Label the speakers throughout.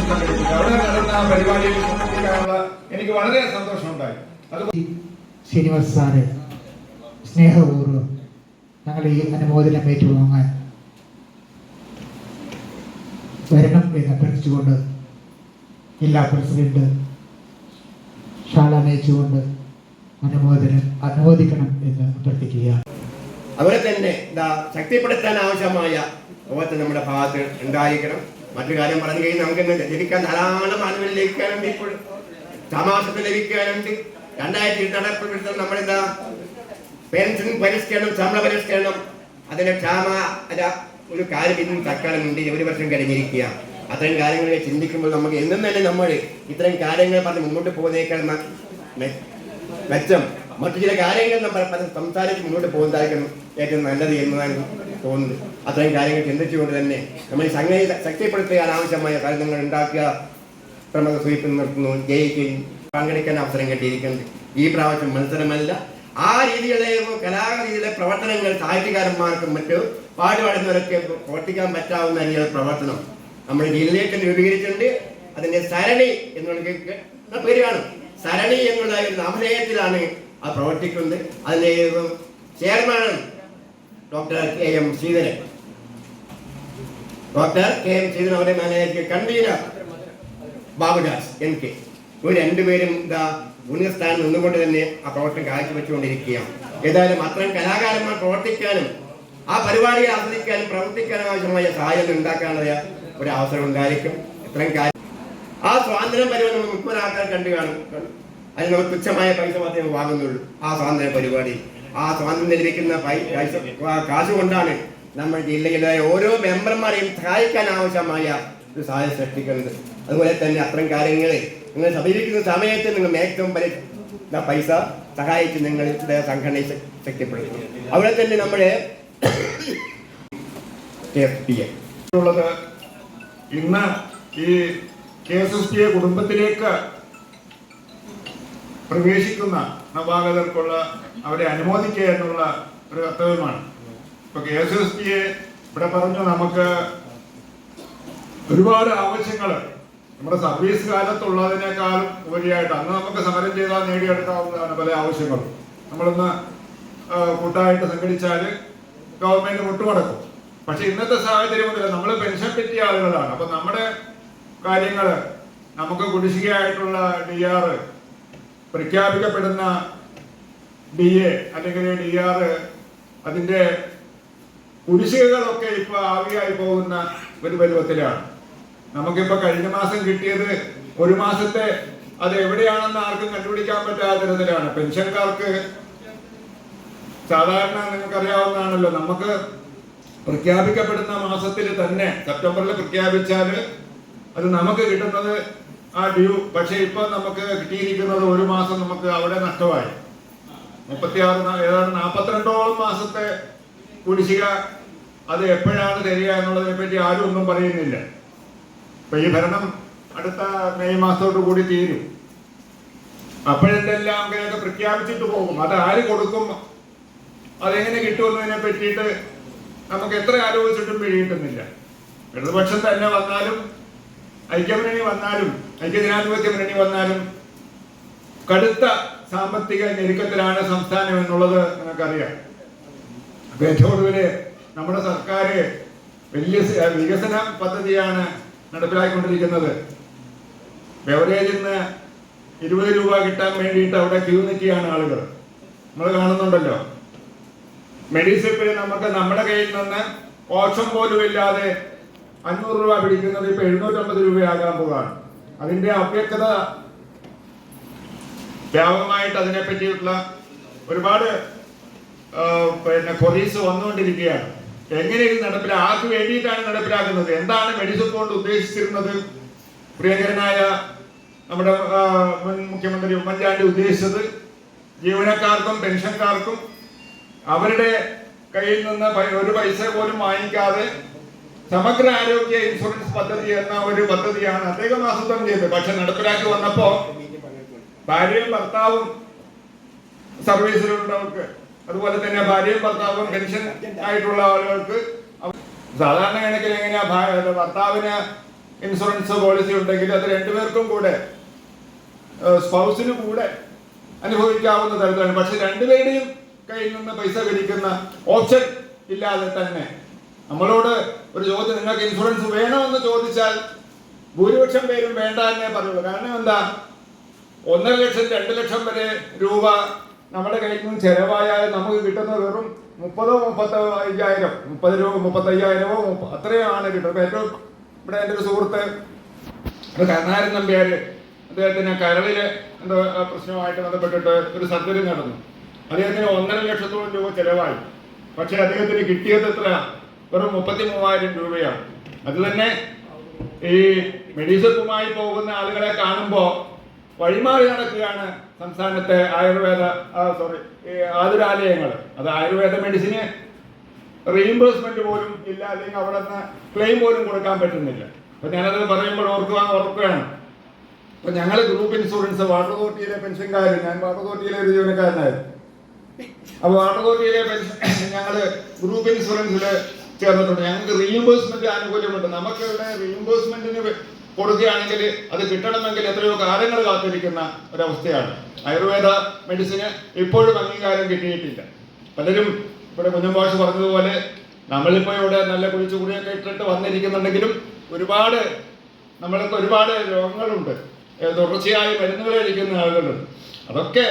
Speaker 1: സംഘടിപ്പിച്ചു. അവിടെ നടന്ന പരിപാടിയിൽ സംബന്ധിക്കാനുള്ള എനിക്ക് വളരെ സന്തോഷമുണ്ടായി.
Speaker 2: ശ്രീനിവാസ് സാറ് സ്നേഹപൂർവ്വം ഞങ്ങൾ ഈ അനുമോദനം ഏറ്റുവാങ്ങാൻ വരണം എന്ന് അഭ്യർത്ഥിച്ചുകൊണ്ട് ജില്ലാ പ്രസിഡന്റ് ഷാൾ അണയിച്ചുകൊണ്ട് അനുമോദിക്കണം എന്ന് അഭ്യർത്ഥിക്കുകയാണ്.
Speaker 3: അവരെ തന്നെ ശക്തിപ്പെടുത്താൻ ആവശ്യമായ പ്രവർത്തനം നമ്മുടെ ഭാഗത്ത് ഉണ്ടായിരിക്കണം. മറ്റു കാര്യം പറഞ്ഞു കഴിഞ്ഞാൽ നമുക്ക് ലഭിക്കാൻ ധാരാളം ആളുകൾ ലഭിക്കാനുണ്ട്. ഇപ്പോൾ തമാശത്തിൽ ലഭിക്കാനുണ്ട്. 2008 നടപ്പിൽ നമ്മളെന്താ പെൻഷൻ പരിഷ്കരണം, ശമ്പള പരിഷ്കരണം, അതിന്റെ ഒരു കാര്യം ഇന്നും തക്കാളുണ്ട്. 1 വർഷം കഴിഞ്ഞിരിക്കുക. അത്തരം കാര്യങ്ങളെ ചിന്തിക്കുമ്പോൾ നമുക്ക് എന്നും തന്നെ നമ്മൾ ഇത്തരം കാര്യങ്ങൾ പറഞ്ഞ് മുന്നോട്ട് പോകുന്നേക്കാൾ മെച്ചം മറ്റു ചില കാര്യങ്ങൾ നമ്മൾ സംസാരിച്ച് മുന്നോട്ട് പോകുന്നതായിരിക്കും ഏറ്റവും നല്ലത് എന്നാണ് തോന്നുന്നത്. അത്തരം കാര്യങ്ങൾ ചിന്തിച്ചുകൊണ്ട് തന്നെ നമ്മൾ ഈ സംഘടന ശക്തിപ്പെടുത്തുക, ആവശ്യമായ കാര്യങ്ങൾ ഉണ്ടാക്കുക, പ്രമുഖ സ്വീപ്പ് നിർത്തുന്നു, ജയിക്കുകയും പങ്കെടുക്കാൻ അവസരം കിട്ടിയിരിക്കുന്നത്. ഈ പ്രാവശ്യം മത്സരമല്ല, ആ രീതിയിലെ കലാരീതിയിലെ പ്രവർത്തനങ്ങൾ സാഹിത്യകാരന്മാർക്കും മറ്റു പാടുപാടുന്നവരൊക്കെ പ്രവർത്തിക്കാൻ പറ്റാവുന്ന രീതിയിലുള്ള പ്രവർത്തനം നമ്മുടെ ജില്ലയിൽ രൂപീകരിച്ചിട്ടുണ്ട്. അതിന്റെ സരണി എന്നുള്ള പേര് കാണും. സരണി എന്നുള്ള ഒരു നാമധേയത്തിലാണ് ആ പ്രവർത്തിക്കുന്നത്. അതിന്റെ ചെയർമാൻ ഡോക്ടർ KM ശ്രീധരൻ. അവരെ മാനേജർ കൺവീനർ ബാബുദാസ് NK. ഇവർ രണ്ടുപേരും ഉന്നതസ്ഥാനം നിന്നുകൊണ്ട് തന്നെ ആ പ്രവർത്തനം കാഴ്ചവെച്ചുകൊണ്ടിരിക്കുകയാണ്. ഏതായാലും അത്തരം കലാകാരന്മാർ പ്രവർത്തിക്കാനും ആ പരിപാടിയെ ആസ്വദിക്കാനും പ്രവർത്തിക്കാനും ആവശ്യമായ സഹായം ഉണ്ടാക്കാനുള്ള ഒരു അവസരം ഉണ്ടായിരിക്കും. ഇത്തരം കാര്യം ആ സ്വാതന്ത്ര്യം പരിപാടി നമ്മൾ 30 ആൾക്കാർ കണ്ടു കാണും. അതിന് നമുക്ക് തുച്ഛമായ പൈസ മാത്രമേ വാങ്ങുന്നുള്ളൂ. ആ സ്വാതന്ത്ര്യ പരിപാടി, ആ സ്വാതന്ത്ര്യം ലഭിക്കുന്ന കാശ് കൊണ്ടാണ് നമ്മൾ ജില്ലയിലെ ഓരോ മെമ്പർമാരെയും സഹായിക്കാൻ ആവശ്യമായ ഒരു സഹായം സൃഷ്ടിക്കുന്നത്. അതുപോലെ തന്നെ അത്തരം കാര്യങ്ങൾ നിങ്ങൾ സമീപിക്കുന്ന സമയത്ത് നിങ്ങൾ ഏറ്റവും പൈസ സഹായിച്ച് നിങ്ങളുടെ സംഘടനയെ ശക്തിപ്പെടുത്തും. അവിടെ തന്നെ നമ്മുടെ
Speaker 1: ഉള്ളത് ഇന്ന് ഈ KSSTA കുടുംബത്തിലേക്ക് പ്രവേശിക്കുന്ന നവാഗതർക്കുള്ള അവരെ അനുമോദിക്കുക എന്നുള്ള ഒരു കർത്തവ്യമാണ്. ഇപ്പൊ KSSTA ഇവിടെ പറഞ്ഞു, നമുക്ക് ഒരുപാട് ആവശ്യങ്ങൾ നമ്മുടെ സർവീസ് കാലത്തുള്ളതിനേക്കാളും ഉപരിയായിട്ട് അന്ന് നമുക്ക് സമരം ചെയ്താൽ നേടിയെടുക്കാവുന്നതാണ് പല ആവശ്യങ്ങളും. നമ്മളൊന്ന് കൂട്ടായിട്ട് സംഘടിച്ചാൽ ഗവൺമെന്റ് മുട്ടുമടക്കും. പക്ഷെ ഇന്നത്തെ സാഹചര്യം മുതൽ നമ്മൾ പെൻഷൻ പറ്റിയ ആളുകളാണ്. അപ്പൊ നമ്മുടെ കാര്യങ്ങൾ നമുക്ക് കുടിശ്ശികയായിട്ടുള്ള DR, പ്രഖ്യാപിക്കപ്പെടുന്ന DA അല്ലെങ്കിൽ DR, അതിന്റെ കുടിശ്ശികകളൊക്കെ ഇപ്പൊ ആവിയായി പോകുന്ന ഒരു പരുവത്തിലാണ്. നമുക്കിപ്പോ കഴിഞ്ഞ മാസം കിട്ടിയത് 1 മാസത്തെ അത് എവിടെയാണെന്ന് ആർക്കും കണ്ടുപിടിക്കാൻ പറ്റാത്ത തരത്തിലാണ്. പെൻഷൻകാർക്ക് സാധാരണ നിങ്ങൾക്കറിയാവുന്നതാണല്ലോ, നമുക്ക് പ്രഖ്യാപിക്കപ്പെടുന്ന മാസത്തിൽ തന്നെ സെപ്റ്റംബറിൽ പ്രഖ്യാപിച്ചാൽ അത് നമുക്ക് കിട്ടുന്നത് ആ ഡ്യൂ. പക്ഷെ ഇപ്പൊ നമുക്ക് കിട്ടിയിരിക്കുന്നത് 1 മാസം നമുക്ക് അവിടെ നഷ്ടമായി. 36 ഏതാണ്ട് 42ഓളം മാസത്തെ കുടിശ്ശിക. അത് എപ്പോഴാണ് തരിക എന്നുള്ളതിനെ പറ്റി ആരും ഒന്നും പറയുന്നില്ല. ഇപ്പൊ ഈ ഭരണം അടുത്ത മെയ് മാസത്തോടു കൂടി തീരും. അപ്പോഴെല്ലാം അങ്ങനെയൊക്കെ പ്രഖ്യാപിച്ചിട്ട് പോകും. അത് ആര് കൊടുക്കും, അതെങ്ങനെ കിട്ടുമെന്നതിനെ പറ്റിയിട്ട് നമുക്ക് എത്ര ആലോചിച്ചിട്ടും പിടികിട്ടുന്നില്ല. ഇടതുപക്ഷം തന്നെ വന്നാലും ഐക്യമുന്നണി വന്നാലും ഐക്യജനാധിപത്യ മുന്നണി വന്നാലും കടുത്ത സാമ്പത്തിക ഞെരുക്കത്തിലാണ് സംസ്ഥാനം എന്നുള്ളത് നിങ്ങൾക്കറിയാം. അപ്പൊ ഏറ്റവും ഒടുവില് നമ്മുടെ സർക്കാർ വലിയ വികസന പദ്ധതിയാണ് നടപ്പിലാക്കിക്കൊണ്ടിരിക്കുന്നത്. ബെവറേജിൽ നിന്ന് 20 രൂപ കിട്ടാൻ വേണ്ടിയിട്ട് അവിടെ ക്യൂ നിൽക്കുകയാണ് ആളുകൾ. നമ്മൾ കാണുന്നുണ്ടല്ലോ. മെഡിസിപ്പിൽ നമുക്ക് നമ്മുടെ കയ്യിൽ നിന്ന് ഓപ്ഷൻ പോലും ഇല്ലാതെ 500 രൂപ പിടിക്കുന്നത് ഇപ്പൊ 750 രൂപയാകാൻ പോവാണ്. അതിന്റെ അവ്യക്തത വ്യാപകമായിട്ട് അതിനെ പറ്റിയിട്ടുള്ള ഒരുപാട് കൊറീസ് വന്നുകൊണ്ടിരിക്കുകയാണ്. എങ്ങനെ ഇത് ആർക്ക് വേണ്ടിയിട്ടാണ് നടപ്പിലാക്കുന്നത്, എന്താണ് മെഡിസിപ്പ് കൊണ്ട് ഉദ്ദേശിച്ചിരുന്നത്? പ്രിയങ്കരനായ നമ്മുടെ മുൻ മുഖ്യമന്ത്രി ഉമ്മൻചാണ്ടി ഉദ്ദേശിച്ചത് ജീവനക്കാർക്കും പെൻഷൻകാർക്കും അവരുടെ കയ്യിൽ നിന്ന് ഒരു പൈസ പോലും വാങ്ങിക്കാതെ സമഗ്ര ആരോഗ്യ ഇൻഷുറൻസ് പദ്ധതി എന്ന ഒരു പദ്ധതിയാണ് അദ്ദേഹം ആസൂത്രണം ചെയ്തത്. പക്ഷെ നടപ്പിലാക്കി വന്നപ്പോ ഭാര്യയും ഭർത്താവും സർവീസിലുള്ളവർക്ക്, അതുപോലെ തന്നെ ഭാര്യയും ഭർത്താവും പെൻഷൻ ആയിട്ടുള്ള ആളുകൾക്ക് സാധാരണ കണക്കിൽ എങ്ങനെയാ ഭർത്താവിന് ഇൻഷുറൻസ് പോളിസി ഉണ്ടെങ്കിൽ അത് രണ്ടുപേർക്കും കൂടെ സ്പൗസിന് കൂടെ അനുഭവിക്കാവുന്ന തരത്തിലാണ്. പക്ഷെ രണ്ടുപേരുടെയും കയ്യിൽ നിന്ന് പൈസ പിരിക്കുന്ന ഓപ്ഷൻ ഇല്ലാതെ തന്നെ നമ്മളോട് ഒരു ചോദ്യം, നിങ്ങൾക്ക് ഇൻഷുറൻസ് വേണമെന്ന് ചോദിച്ചാൽ ഭൂരിപക്ഷം പേരും വേണ്ട എന്നേ പറയുള്ളൂ. കാരണം എന്താ, 1.5 ലക്ഷം 2 ലക്ഷം വരെ രൂപ നമ്മുടെ കയ്യിൽ നിന്ന് ചെലവായാൽ നമുക്ക് കിട്ടുന്ന വെറും 30-35,000, 30 രൂപ 35,000 അത്രയാണ് കിട്ടുന്നത്. ഏറ്റവും ഇവിടെ എൻ്റെ ഒരു സുഹൃത്ത് കരുണാകരൻ നമ്പ്യാര്, അദ്ദേഹത്തിന് കരളില് എന്തോ പ്രശ്നമായിട്ട് ബന്ധപ്പെട്ടിട്ട് ഒരു സർജറി നടന്നു. അദ്ദേഹത്തിന് 1.5 ലക്ഷത്തോളം രൂപ ചെലവായി. പക്ഷെ അദ്ദേഹത്തിന് കിട്ടിയത് എത്ര? വെറും 33,000 രൂപയാണ്. അത് തന്നെ ഈ മെഡിസിനുമായി പോകുന്ന ആളുകളെ കാണുമ്പോൾ വഴിമാറി നടക്കുകയാണ് സംസ്ഥാനത്തെ ആതുരാലയങ്ങൾ. അത് ആയുർവേദ മെഡിസിന് റീഇംബേഴ്സ്മെന്റ് പോലും ഇല്ല, അല്ലെങ്കിൽ അവിടെ നിന്ന് ക്ലെയിം പോലും കൊടുക്കാൻ പറ്റുന്നില്ല. അപ്പൊ ഞാനത് പറയുമ്പോൾ ഓർക്കുകയാണ്. അപ്പൊ ഞങ്ങൾ ഗ്രൂപ്പ് ഇൻഷുറൻസ് വാട്ടർ അതോറിറ്റിയിലെ പെൻഷൻകാർ, ഞാൻ വാട്ടർ അതോറിറ്റിയിലെ ഒരു ജീവനക്കാരനായിരുന്നു. അപ്പൊ വാട്ടർ അതോറിറ്റിയിലെ പെൻഷൻ ഞങ്ങൾ ഗ്രൂപ്പ് ഇൻഷുറൻസിൽ ചേർന്നിട്ടുണ്ട്. ഞങ്ങൾക്ക് റീഇംബേഴ്സ്മെന്റ് ആനുകൂല്യമുണ്ട്. നമുക്ക് ഇവിടെ റീഇംബേഴ്സ്മെന്റിന് കൊടുക്കുകയാണെങ്കിൽ അത് കിട്ടണമെങ്കിൽ എത്രയോ കാലങ്ങൾ കാത്തിരിക്കുന്ന ഒരവസ്ഥയാണ്. ആയുർവേദ മെഡിസിന് ഇപ്പോഴും അംഗീകാരം കിട്ടിയിട്ടില്ല. പലരും ഇവിടെ കുഞ്ഞമ്പാഷ് പറഞ്ഞതുപോലെ നമ്മളിപ്പോൾ ഇവിടെ നല്ല കുഴിച്ചുകുടിയൊക്കെ ഇട്ടിട്ട് വന്നിരിക്കുന്നുണ്ടെങ്കിലും നമ്മൾക്ക് ഒരുപാട് രോഗങ്ങളുണ്ട്. തുടർച്ചയായി മരുന്നുകൾ കഴിക്കുന്ന ആളുകളുണ്ട്. അതൊക്കെ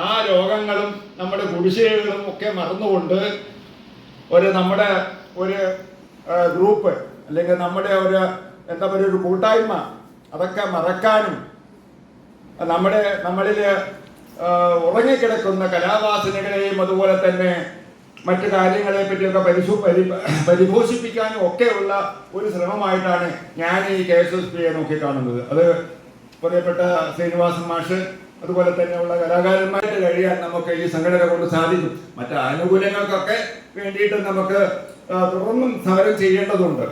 Speaker 1: ആ രോഗങ്ങളും നമ്മുടെ കുടിശ്ശികകളും ഒക്കെ മറന്നുകൊണ്ട് നമ്മുടെ ഒരു ഗ്രൂപ്പ് അല്ലെങ്കിൽ നമ്മുടെ ഒരു കൂട്ടായ്മ അതൊക്കെ മറക്കാനും നമ്മളിൽ ഉറങ്ങിക്കിടക്കുന്ന കലാവാസനകളെയും അതുപോലെ തന്നെ മറ്റു കാര്യങ്ങളെ പറ്റിയൊക്കെ പരിപോഷിപ്പിക്കാനും ഒക്കെയുള്ള ഒരു ശ്രമമായിട്ടാണ് ഞാൻ ഈ KSSPയെ നോക്കിക്കാണുന്നത്. അത് പറയപ്പെട്ട ശ്രീനിവാസൻ മാഷ് അതുപോലെ തന്നെയുള്ള കലാകാരന്മാരായിട്ട് കഴിയാൻ നമുക്ക് ഈ സംഘടന കൊണ്ട് സാധിക്കും. മറ്റ് ആനുകൂല്യങ്ങൾക്കൊക്കെ വേണ്ടിയിട്ട് നമുക്ക് തുടർന്നും സമരം ചെയ്യേണ്ടതുണ്ട്.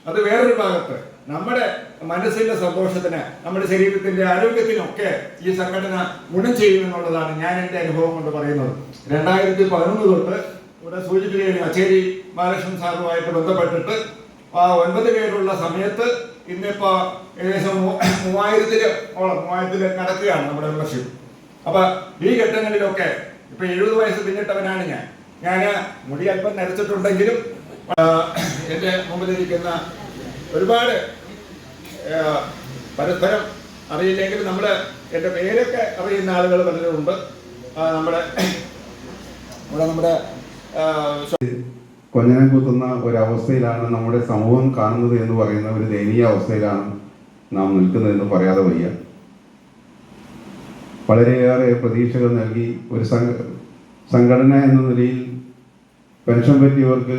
Speaker 1: അത് വേറൊരു ഭാഗത്ത് നമ്മുടെ മനസ്സിന്റെ സന്തോഷത്തിന്, നമ്മുടെ ശരീരത്തിന്റെ ആരോഗ്യത്തിനൊക്കെ ഈ സംഘടന ഗുണം ചെയ്യുമെന്നുള്ളതാണ് ഞാൻ എൻ്റെ അനുഭവം കൊണ്ട് പറയുന്നത്. 2011 തൊട്ട് ഇവിടെ സൂചിപ്പിക്കുകയും അച്ചേരി ബാലകൃഷ്ണൻ സാറുമായിട്ട് ബന്ധപ്പെട്ടിട്ട് 9 പേരുള്ള സമയത്ത് ഇന്നിപ്പോ ഏകദേശം 3000 നടക്കുകയാണ് നമ്മുടെ മെമ്പർഷിപ്പ്. അപ്പൊ ഈ ഘട്ടങ്ങളിലൊക്കെ ഇപ്പൊ 70 വയസ്സ് പിന്നിട്ടവനാണ് ഞാൻ മുടി അല്പം നരച്ചിട്ടുണ്ടെങ്കിലും എൻ്റെ മുമ്പിലിരിക്കുന്ന ഒരുപാട് പരസ്പരം അറിയില്ലെങ്കിൽ എൻ്റെ പേരൊക്കെ അറിയുന്ന ആളുകൾ പലരുമുണ്ട്. നമ്മുടെ
Speaker 4: കൊഞ്ഞനം കുത്തുന്ന ഒരവസ്ഥയിലാണ് നമ്മുടെ സമൂഹം കാണുന്നത് എന്ന് പറയുന്ന ഒരു ദയനീയ അവസ്ഥയിലാണ് നാം നിൽക്കുന്നത് എന്ന് പറയാതെ വയ്യ. വളരെയേറെ പ്രതീക്ഷകൾ നൽകി ഒരു സംഘടന എന്ന നിലയിൽ പെൻഷൻ പറ്റിയവർക്ക്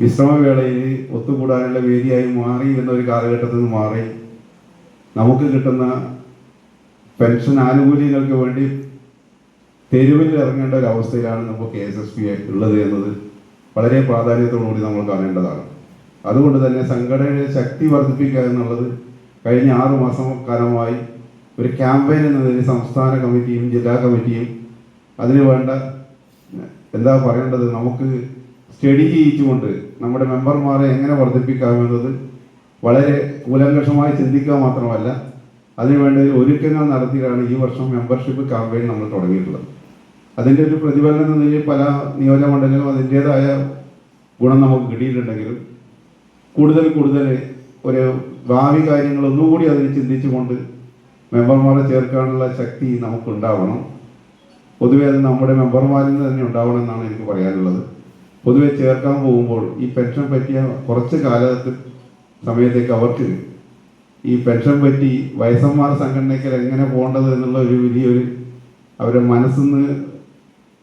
Speaker 4: വിശ്രമവേളയിൽ ഒത്തുകൂടാനുള്ള വേദിയായി മാറി എന്നൊരു കാലഘട്ടത്തിൽ നിന്ന് മാറി നമുക്ക് കിട്ടുന്ന പെൻഷൻ ആനുകൂല്യങ്ങൾക്ക് വേണ്ടി തെരുവിൽ ഇറങ്ങേണ്ട ഒരു അവസ്ഥയിലാണ് നമുക്ക് KSSP ഉള്ളത് എന്നത് വളരെ പ്രാധാന്യത്തോടുകൂടി നമ്മൾ കാണേണ്ടതാണ്. അതുകൊണ്ട് തന്നെ സംഘടനയുടെ ശക്തി വർദ്ധിപ്പിക്കുക എന്നുള്ളത് കഴിഞ്ഞ 6 മാസക്കാലമായി ഒരു ക്യാമ്പയിൻ എന്ന നിലയിൽ സംസ്ഥാന കമ്മിറ്റിയും ജില്ലാ കമ്മിറ്റിയും അതിന് വേണ്ട എന്താ പറയേണ്ടത്, നമുക്ക് സ്റ്റഡി ചെയ്യിച്ചുകൊണ്ട് നമ്മുടെ മെമ്പർമാരെ എങ്ങനെ വർദ്ധിപ്പിക്കാമെന്നത് വളരെ കൂലങ്കഷമായി ചിന്തിക്കുക മാത്രമല്ല അതിനുവേണ്ട ഒരുക്കങ്ങൾ നടത്തിയാണ് ഈ വർഷം മെമ്പർഷിപ്പ് ക്യാമ്പയിൻ നമ്മൾ തുടങ്ങിയിട്ടുള്ളത്. അതിൻ്റെ ഒരു പ്രതിഫലനം എന്ന നിലയിൽ പല നിയോജകമണ്ഡലങ്ങളും അതിൻ്റേതായ ഗുണം നമുക്ക് കിട്ടിയിട്ടുണ്ടെങ്കിലും കൂടുതൽ ഒരു ഭാവി കാര്യങ്ങൾ ഒന്നുകൂടി അതിന് ചിന്തിച്ചുകൊണ്ട് മെമ്പർമാരെ ചേർക്കാനുള്ള ശക്തി നമുക്കുണ്ടാവണം. പൊതുവെ അത് നമ്മുടെ മെമ്പർമാരിൽ നിന്ന് തന്നെ ഉണ്ടാവണം എന്നാണ് എനിക്ക് പറയാനുള്ളത്. പൊതുവെ ചേർക്കാൻ പോകുമ്പോൾ ഈ പെൻഷൻ പറ്റിയ കുറച്ച് സമയത്തേക്ക് അവർക്ക് ഈ പെൻഷൻ പറ്റി വയസ്സന്മാർ സംഘടനയ്ക്ക് എങ്ങനെ പോകേണ്ടത് എന്നുള്ള ഒരു വലിയൊരു അവരുടെ മനസ്സിന്ന്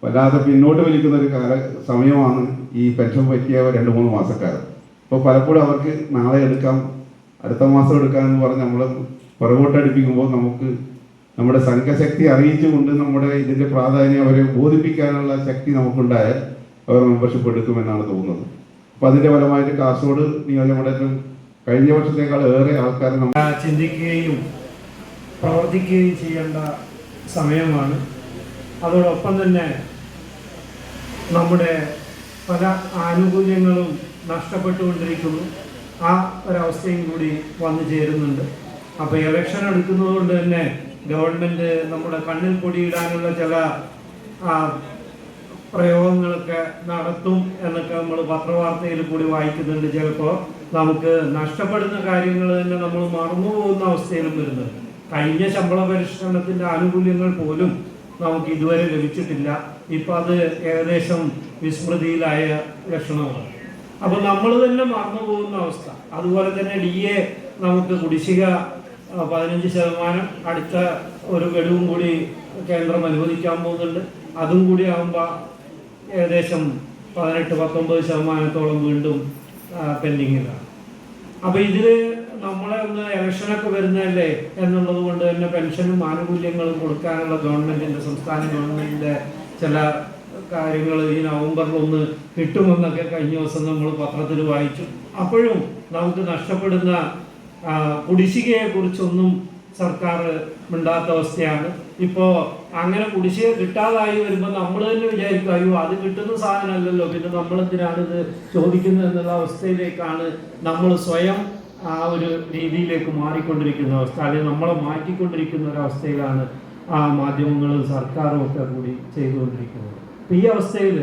Speaker 4: വല്ലാതെ പിന്നോട്ട് വലിക്കുന്ന ഒരു സമയമാണ് ഈ പെൻഷൻ പറ്റിയ 2-3 മാസക്കാലം. അപ്പോൾ പലപ്പോഴും അവർക്ക് നാളെ എടുക്കാം, അടുത്ത മാസം എടുക്കാം എന്ന് പറഞ്ഞ് നമ്മൾ പുറകോട്ടടിപ്പിക്കുമ്പോൾ നമുക്ക് നമ്മുടെ സംഘശക്തി അറിയിച്ചുകൊണ്ട് നമ്മുടെ ഇതിൻ്റെ പ്രാധാന്യം അവരെ ബോധിപ്പിക്കാനുള്ള ശക്തി നമുക്കുണ്ടായാൽ അവർ മെമ്പർഷിപ്പ് എടുക്കുമെന്നാണ് തോന്നുന്നത്. അപ്പോൾ അതിൻ്റെ ഫലമായിട്ട് കാസർഗോഡ് നിയോജകമണ്ഡലത്തിൽ കഴിഞ്ഞ വർഷത്തേക്കാൾ ഏറെ ആൾക്കാർ
Speaker 5: ചിന്തിക്കുകയും പ്രവർത്തിക്കുകയും ചെയ്യേണ്ട സമയമാണ്. അതോടൊപ്പം തന്നെ നമ്മുടെ പല ആനുകൂല്യങ്ങളും നഷ്ടപ്പെട്ടുകൊണ്ടിരിക്കുന്നു. ആ ഒരവസ്ഥയും കൂടി വന്നു ചേരുന്നുണ്ട്. അപ്പോൾ ഇലക്ഷൻ എടുക്കുന്നത് കൊണ്ട് തന്നെ ഗവൺമെൻറ് നമ്മുടെ കണ്ണിൽ പൊടിയിടാനുള്ള ചില പ്രയോഗങ്ങളൊക്കെ നടത്തും എന്നൊക്കെ നമ്മൾ പത്രവാർത്തയിൽ കൂടി വായിക്കുന്നുണ്ട്. ചിലപ്പോൾ നമുക്ക് നഷ്ടപ്പെടുന്ന കാര്യങ്ങൾ തന്നെ നമ്മൾ മറന്നു പോകുന്ന അവസ്ഥയിലും വരുന്നുണ്ട്. കഴിഞ്ഞ ശമ്പള പരിഷ്കരണത്തിൻ്റെ ആനുകൂല്യങ്ങൾ പോലും നമുക്ക് ഇതുവരെ ലഭിച്ചിട്ടില്ല. ഇപ്പം അത് ഏകദേശം വിസ്മൃതിയിലായ ലക്ഷണമാണ്. അപ്പോൾ നമ്മൾ തന്നെ മറന്നു പോകുന്ന അവസ്ഥ. അതുപോലെ തന്നെ DA നമുക്ക് കുടിശ്ശിക 15%, അടുത്ത ഒരു ഗഡുവും കൂടി കേന്ദ്രം അനുവദിക്കാൻ പോകുന്നുണ്ട്. അതും കൂടി ആകുമ്പോൾ ഏകദേശം 18-19% വീണ്ടും പെൻഡിങ്ങിലാണ്. അപ്പോൾ ഇതിൽ നമ്മളെ ഒന്ന് ഇലക്ഷനൊക്കെ വരുന്നതല്ലേ എന്നുള്ളത് കൊണ്ട് തന്നെ പെൻഷനും ആനുകൂല്യങ്ങളും കൊടുക്കാനുള്ള സംസ്ഥാന ഗവൺമെൻറ്റിൻ്റെ ചില കാര്യങ്ങൾ ഈ നവംബറിലൊന്ന് കിട്ടുമെന്നൊക്കെ കഴിഞ്ഞ ദിവസം നമ്മൾ പത്രത്തിൽ വായിച്ചു. അപ്പോഴും നമുക്ക് നഷ്ടപ്പെടുന്ന കുടിശ്ശികയെക്കുറിച്ചൊന്നും സർക്കാർ മിണ്ടാത്ത അവസ്ഥയാണ്. ഇപ്പോൾ അങ്ങനെ കുടിശ്ശിക കിട്ടാതായി വരുമ്പോൾ നമ്മൾ തന്നെ വിചാരിക്കും, അയ്യോ അത് കിട്ടുന്ന സാധനമല്ലല്ലോ, പിന്നെ നമ്മളെന്തിനാണ് ഇത് ചോദിക്കുന്നത് എന്നുള്ള അവസ്ഥയിലേക്കാണ് നമ്മൾ സ്വയം ആ ഒരു രീതിയിലേക്ക് മാറിക്കൊണ്ടിരിക്കുന്ന അവസ്ഥ, അല്ലെങ്കിൽ നമ്മളെ മാറ്റിക്കൊണ്ടിരിക്കുന്ന ഒരവസ്ഥയിലാണ് മാധ്യമങ്ങളും സർക്കാരും ഒക്കെ കൂടി ചെയ്തുകൊണ്ടിരിക്കുന്നത്. അപ്പം ഈ അവസ്ഥയിൽ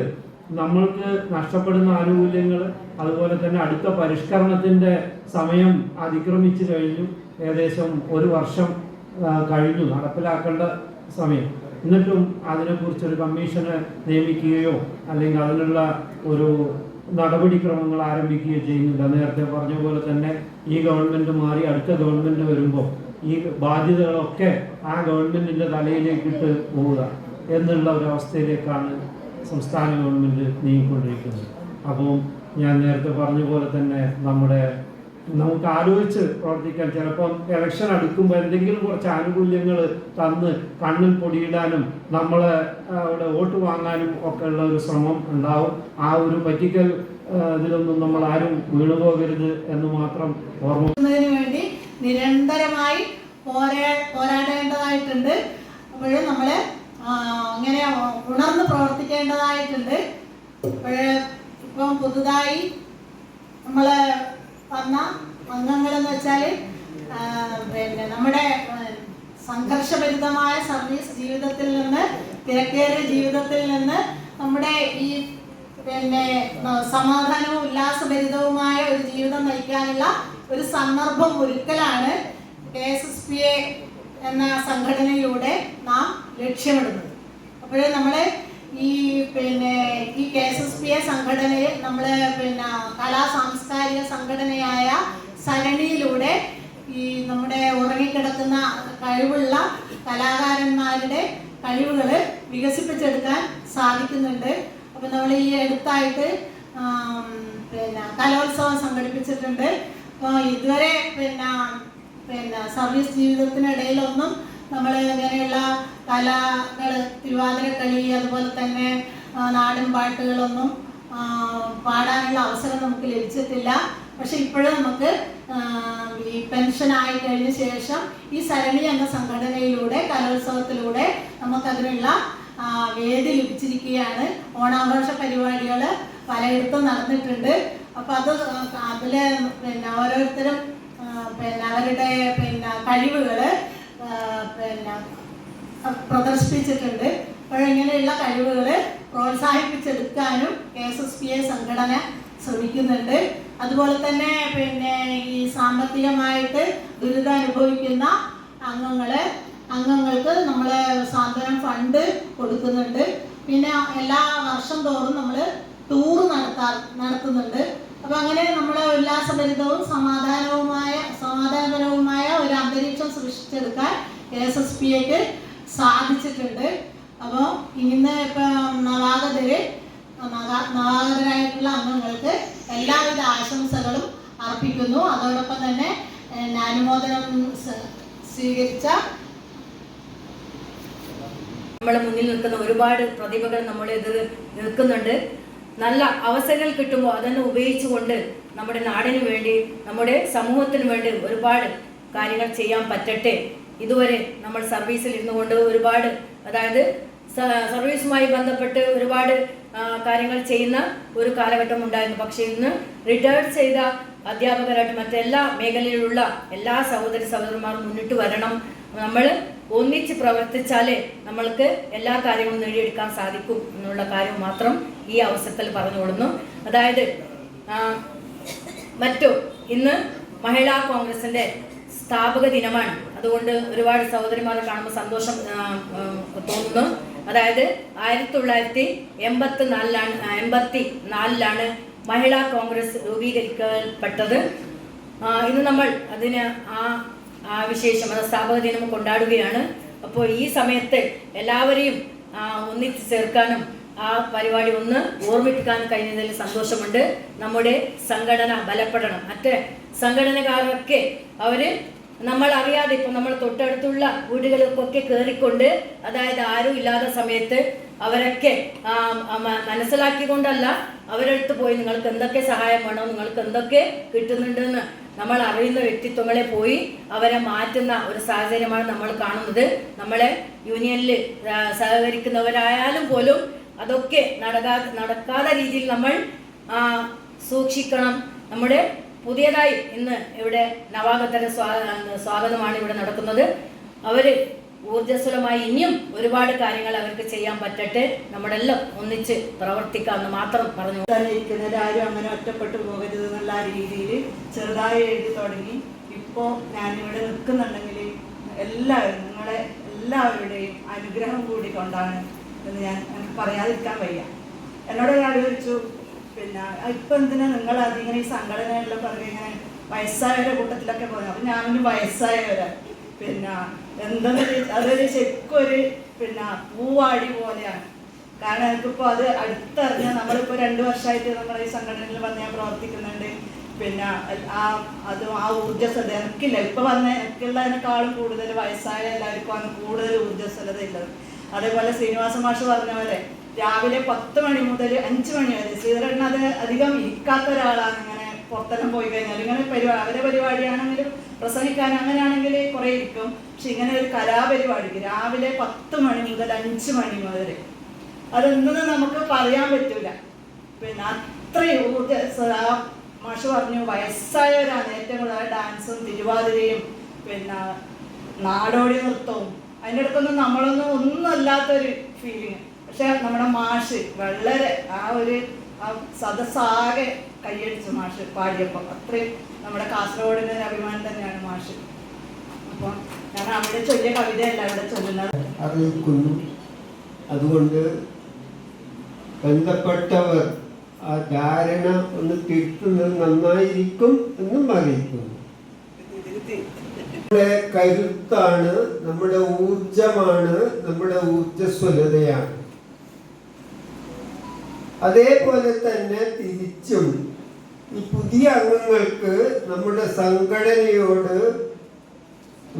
Speaker 5: നമ്മൾക്ക് നഷ്ടപ്പെടുന്ന ആനുകൂല്യങ്ങൾ, അതുപോലെ തന്നെ അടുത്ത പരിഷ്കരണത്തിൻ്റെ സമയം അതിക്രമിച്ചു കഴിഞ്ഞു. ഏകദേശം 1 വർഷം കഴിഞ്ഞു നടപ്പിലാക്കേണ്ട സമയം. എന്നിട്ടും അതിനെക്കുറിച്ചൊരു കമ്മീഷനെ നിയമിക്കുകയോ അല്ലെങ്കിൽ അതിനുള്ള ഒരു നടപടിക്രമങ്ങൾ ആരംഭിക്കുകയോ ചെയ്യുന്നില്ല. നേരത്തെ പറഞ്ഞ പോലെ തന്നെ ഈ ഗവൺമെൻറ് മാറി അടുത്ത ഗവൺമെൻറ് വരുമ്പോൾ ഈ ബാധ്യതകളൊക്കെ ആ ഗവൺമെൻറ്റിൻ്റെ തലയിലേക്കിട്ട് പോവുക എന്നുള്ള ഒരവസ്ഥയിലേക്കാണ് സംസ്ഥാന ഗവൺമെൻറ് നീങ്ങിക്കൊണ്ടിരിക്കുന്നത്. അപ്പോൾ ഞാൻ നേരത്തെ പറഞ്ഞ പോലെ തന്നെ നമുക്ക് ആലോചിച്ച് പ്രവർത്തിക്കാൻ, ചിലപ്പം ഇലക്ഷൻ അടുക്കുമ്പോൾ എന്തെങ്കിലും കുറച്ച് ആനുകൂല്യങ്ങൾ തന്ന് കണ്ണിൽ പൊടിയിടാനും നമ്മളെ അവിടെ വോട്ട് വാങ്ങാനും ഒക്കെ ഉള്ള ഒരു ശ്രമം ഉണ്ടാവും. ആ ഒരു പറ്റിക്കൽ ഇതിലൊന്നും നമ്മൾ ആരും വീണുപോകരുത് എന്ന് മാത്രം ഓർമ്മ
Speaker 6: വേണ്ടി നിരന്തരമായി പോരാടേണ്ടതായിട്ടുണ്ട്. അപ്പോഴും നമ്മൾ ഇങ്ങനെ ഉണർന്ന് പ്രവർത്തിക്കേണ്ടതായിട്ടുണ്ട്. ഇപ്പം പുതുതായി നമ്മൾ വന്ന അംഗങ്ങളെന്ന് വെച്ചാൽ പിന്നെ നമ്മുടെ സംഘർഷഭരിതമായ സർവീസ് ജീവിതത്തിൽ നിന്ന്, തിരക്കേറിയ ജീവിതത്തിൽ നിന്ന് നമ്മുടെ ഈ പിന്നെ സമാധാനവും ഉല്ലാസഭരിതവുമായ ഒരു ജീവിതം നയിക്കാനുള്ള ഒരു സന്ദർഭം ഒരുക്കലാണ് KSSPA എന്ന സംഘടനയിലൂടെ നാം ലക്ഷ്യമിടുന്നത്. അപ്പോൾ നമ്മൾ ഈ KSSPA സംഘടനയിൽ നമ്മൾ കലാ സാംസ്കാരിക സംഘടനയായ സരണിയിലൂടെ ഈ നമ്മുടെ ഉറങ്ങിക്കിടക്കുന്ന കഴിവുള്ള കലാകാരന്മാരുടെ കഴിവുകൾ വികസിപ്പിച്ചെടുക്കാൻ സാധിക്കുന്നുണ്ട്. അപ്പോൾ നമ്മൾ ഈ അടുത്തായിട്ട് കലോത്സവം സംഘടിപ്പിച്ചിട്ടുണ്ട്. അപ്പോൾ ഇതുവരെ സർവീസ് ജീവിതത്തിനിടയിലൊന്നും നമ്മൾ ഇങ്ങനെയുള്ള കലകൾ, തിരുവാതിരക്കളി, അതുപോലെ തന്നെ നാടൻ പാട്ടുകളൊന്നും പാടാനുള്ള അവസരം നമുക്ക് ലഭിച്ചിട്ടില്ല. പക്ഷെ ഇപ്പോഴും നമുക്ക് ഈ പെൻഷനായി കഴിഞ്ഞ ശേഷം ഈ സരണി എന്ന സംഘടനയിലൂടെ, കലോത്സവത്തിലൂടെ നമുക്കതിനുള്ള വേദി ലഭിച്ചിരിക്കുകയാണ്. ഓണാഘോഷ പരിപാടികൾ പലയിടത്തും നടന്നിട്ടുണ്ട്. അപ്പോൾ അതിൽ ഓരോരുത്തരും അവരുടെ കഴിവുകൾ പ്രദർശിപ്പിച്ചിട്ടുണ്ട്. അപ്പോഴിങ്ങനെയുള്ള കഴിവുകൾ പ്രോത്സാഹിപ്പിച്ചെടുക്കാനും KSSPA സംഘടന ശ്രമിക്കുന്നുണ്ട്. അതുപോലെ തന്നെ ഈ സാമ്പത്തികമായിട്ട് ദുരിതം അനുഭവിക്കുന്ന അംഗങ്ങൾക്ക് നമ്മൾ സാന്ത്വനം ഫണ്ട് കൊടുക്കുന്നുണ്ട്. പിന്നെ എല്ലാ വർഷം തോറും നമ്മൾ ടൂർ നടത്തുന്നുണ്ട്. അപ്പോൾ അങ്ങനെ നമ്മൾ ഉല്ലാസഭരിതവും സമാധാനപരവുമായ ഒരു അന്തരീക്ഷം സൃഷ്ടിച്ചെടുക്കാൻ KSSPAക്ക് സാധിച്ചിട്ടുണ്ട്. അപ്പോൾ ഇന്ന് ഇപ്പം നവാഗതരായിട്ടുള്ള അംഗങ്ങൾക്ക് എല്ലാവിധ ആശംസകളും അർപ്പിക്കുന്നു. അതോടൊപ്പം തന്നെ അനുമോദനം സ്വീകരിച്ച
Speaker 7: നമ്മളെ മുന്നിൽ നിൽക്കുന്ന ഒരുപാട് പ്രതിഭകൾ നമ്മളെതിർ നിൽക്കുന്നുണ്ട്. നല്ല അവസരങ്ങൾ കിട്ടുമ്പോൾ അതൊന്ന് ഉപയോഗിച്ചുകൊണ്ട് നമ്മുടെ നാടിന് വേണ്ടി, നമ്മുടെ സമൂഹത്തിന് വേണ്ടി ഒരുപാട് കാര്യങ്ങൾ ചെയ്യാൻ പറ്റട്ടെ. ഇതുവരെ നമ്മൾ സർവീസിൽ ഇരുന്നു കൊണ്ട് ഒരുപാട്, അതായത് സർവീസുമായി ബന്ധപ്പെട്ട് ഒരുപാട് കാര്യങ്ങൾ ചെയ്യുന്ന ഒരു കാലഘട്ടം ഉണ്ടായിരുന്നു. പക്ഷേ ഇന്ന് റിട്ടയർഡ് ചെയ്ത അധ്യാപകരായിട്ട് മറ്റെല്ലാ മേഖലയിലുള്ള എല്ലാ സഹോദരന്മാരും മുന്നിട്ട് വരണം. നമ്മൾ ഒന്നിച്ച് പ്രവർത്തിച്ചാലേ നമ്മൾക്ക് എല്ലാ കാര്യങ്ങളും നേടിയെടുക്കാൻ സാധിക്കും എന്നുള്ള കാര്യം മാത്രം ഈ അവസരത്തിൽ പറഞ്ഞുകൊടുന്നു. അതായത് ഇന്ന് മഹിളാ കോൺഗ്രസിന്റെ സ്ഥാപക ദിനമാണ്. അതുകൊണ്ട് ഒരുപാട് സഹോദരിമാരെ കാണുമ്പോൾ സന്തോഷം തോന്നുന്നു. അതായത് 1984 മഹിളാ കോൺഗ്രസ് രൂപീകരിക്കപ്പെട്ടത്. ഇന്ന് നമ്മൾ അതിന് ആ വിശേഷം സ്ഥാപക ദിനം കൊണ്ടാടുകയാണ്. അപ്പോൾ ഈ സമയത്ത് എല്ലാവരെയും ഒന്നിച്ച് ചേർക്കാനും ആ പരിപാടി ഒന്ന് ഓർമ്മിപ്പിക്കാനും കഴിഞ്ഞതിൽ സന്തോഷമുണ്ട്. നമ്മുടെ സംഘടന ബലപ്പെടണം. മറ്റേ സംഘടനക്കാരൊക്കെ അവര് നമ്മൾ അറിയാതെ ഇപ്പൊ നമ്മൾ തൊട്ടടുത്തുള്ള വീടുകൾക്കൊക്കെ കയറിക്കൊണ്ട്, അതായത് ആരും ഇല്ലാത്ത സമയത്ത് അവരൊക്കെ മനസ്സിലാക്കിക്കൊണ്ടല്ല അവരടുത്ത് പോയി നിങ്ങൾക്ക് എന്തൊക്കെ സഹായം വേണോ, നിങ്ങൾക്ക് എന്തൊക്കെ കിട്ടുന്നുണ്ടെന്ന് നമ്മൾ അറിയുന്ന വ്യക്തിത്വങ്ങളെ പോയി അവരെ മാറ്റുന്ന ഒരു സാഹചര്യമാണ് നമ്മൾ കാണുന്നത്. നമ്മളെ യൂണിയനിൽ സഹകരിക്കുന്നവരായാലും പോലും അതൊക്കെ നടക്കാത്ത രീതിയിൽ നമ്മൾ സൂക്ഷിക്കണം. നമ്മുടെ പുതിയതായി ഇന്ന് ഇവിടെ നവാഗതരുടെ സ്വാഗതമാണ് ഇവിടെ നടക്കുന്നത്. അവര് ഊർജ്ജസ്വലമായി ഇനിയും ഒരുപാട് കാര്യങ്ങൾ അവർക്ക് ചെയ്യാൻ പറ്റട്ടെ. നമ്മളെല്ലാം ഒന്നിച്ച് പ്രവർത്തിക്കാമെന്ന് മാത്രം പറഞ്ഞു.
Speaker 8: ഇരിക്കുന്നവരാരും അങ്ങനെ ഒറ്റപ്പെട്ടു പോകരുത് എന്നുള്ള രീതിയിൽ ചെറുതായി എഴുതി തുടങ്ങി. ഇപ്പോൾ ഞാനിവിടെ നിൽക്കുന്നുണ്ടെങ്കിൽ നിങ്ങളെ എല്ലാവരുടെയും അനുഗ്രഹം കൂടി കൊണ്ടാണ് എന്ന് എനിക്ക് പറയാതിരിക്കാൻ വയ്യ. എന്നോട് ആലോചിച്ചു, പിന്നെ ഇപ്പം എന്തിനാ നിങ്ങൾ അതിങ്ങനെ ഈ സംഘടനയെല്ലാം പറഞ്ഞ് ഇങ്ങനെ വയസ്സായവരുടെ കൂട്ടത്തിലൊക്കെ പോകുന്നത്? അപ്പം ഞാനൊരു വയസ്സായവരാ. പിന്നെ അതൊരു ശരിക്കൊരു പൂവാടി പോലെയാണ്. കാരണം എനിക്കിപ്പോൾ അത് അടുത്തറിഞ്ഞ നമ്മളിപ്പോൾ 2 വർഷമായിട്ട് നമ്മുടെ ഈ സംഘടനയിൽ വന്ന് ഞാൻ പ്രവർത്തിക്കുന്നുണ്ട്. പിന്നെ ആ ഊർജ്ജസ്വലത എനിക്കില്ല. ഇപ്പോൾ എനിക്കുള്ളതിനേക്കാളും കൂടുതൽ വയസ്സായ എല്ലാവർക്കും ആണ് കൂടുതൽ ഊർജ്ജസ്വലത ഉള്ളത്. അതേപോലെ ശ്രീനിവാസ മാഷ് പറഞ്ഞ പോലെ രാവിലെ 10 മണി മുതൽ 5 മണി വരെ ശ്രീധരൻ അത് അധികം ഇരിക്കാത്ത ഒരാളാണ്. ഇങ്ങനെ പുറത്തെല്ലാം പോയി കഴിഞ്ഞാൽ ഇങ്ങനെ അവരെ പരിപാടിയാണെങ്കിലും പ്രസംഗിക്കാൻ അങ്ങനെയാണെങ്കിൽ കുറേ ഇരിക്കും. പക്ഷെ ഇങ്ങനെ ഒരു കലാപരിപാടിക്ക് രാവിലെ 10 മണി മുതൽ 5 മണി മുതൽ അതൊന്നും നമുക്ക് പറയാൻ പറ്റൂല. പിന്നെ അത്രയും മാഷ് പറഞ്ഞു വയസ്സായവരാണ് ഏറ്റവും കൂടുതൽ ഡാൻസും തിരുവാതിരയും പിന്നെ നാടോടി നൃത്തവും. അതിൻ്റെ അടുത്തൊന്നും നമ്മളൊന്നും ഒന്നും അല്ലാത്തൊരു ഫീലിങ്. പക്ഷെ നമ്മുടെ മാഷ് വളരെ ആ സദസ്സാകെ കൈയടിച്ചു മാഷ് പാടിയപ്പോൾ. അത്രയും നമ്മുടെ കാസർഗോഡിൻ്റെ ഒരു അഭിമാനം തന്നെയാണ് മാഷ്. അപ്പോൾ ഞാൻ അവിടെ ചൊല്ലിയ കവിതയല്ല അവിടെ ചൊല്ലുന്നത്.
Speaker 9: അറിയിക്കുന്നു. അതുകൊണ്ട് ബന്ധപ്പെട്ടവർ ആ ധാരണ ഒന്ന് തിരുത്തുന്നത് നന്നായിരിക്കും എന്നും അറിയിക്കുന്നു. നമ്മുടെ കരുത്താണ്, നമ്മുടെ ഊർജമാണ്, നമ്മുടെ ഊർജസ്വലതയാണ്. അതേപോലെ തന്നെ തിരിച്ചും ഈ പുതിയ അംഗങ്ങൾക്ക് നമ്മുടെ സംഘടനയോട്